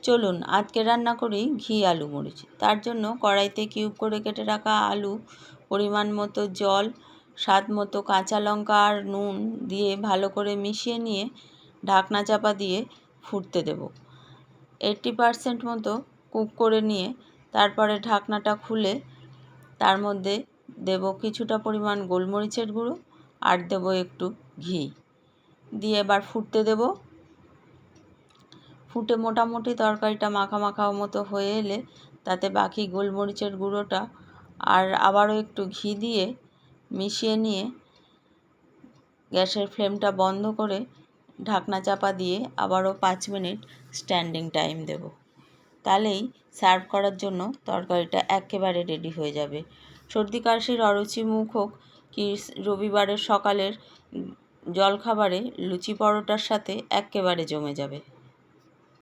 চলুন আজকে রান্না করি ঘি আলু মরিচ। তার জন্য কড়াইতে কিউব করে কেটে রাখা আলু, পরিমাণ মতো জল, স্বাদ মতো কাঁচা লঙ্কা আর নুন দিয়ে ভালো করে মিশিয়ে নিয়ে ঢাকনা চাপা দিয়ে ফুটতে দেব। 80% মতো কুক করে নিয়ে তারপরে ঢাকনাটা খুলে তার মধ্যে দেব কিছুটা পরিমাণ গোলমরিচের গুঁড়ো আর দেব একটু ঘি দিয়ে এবার ফুটতে দেব। ফুটে মোটামুটি তরকারিটা মাখা মাখা মতো হয়ে এলে তাতে বাকি গোলমরিচের গুঁড়োটা আর আবারও একটু ঘি দিয়ে মিশিয়ে নিয়ে গ্যাসের ফ্লেমটা বন্ধ করে ঢাকনা চাপা দিয়ে আবারও 5 মিনিট স্ট্যান্ডিং টাইম দেব। তাহলেই সার্ভ করার জন্য তরকারিটা একেবারে রেডি হয়ে যাবে। সর্দি কাশির অরুচি মুখ হোক কি রবিবারের সকালের জলখাবারে লুচি পরোটার সাথে একেবারে জমে যাবে।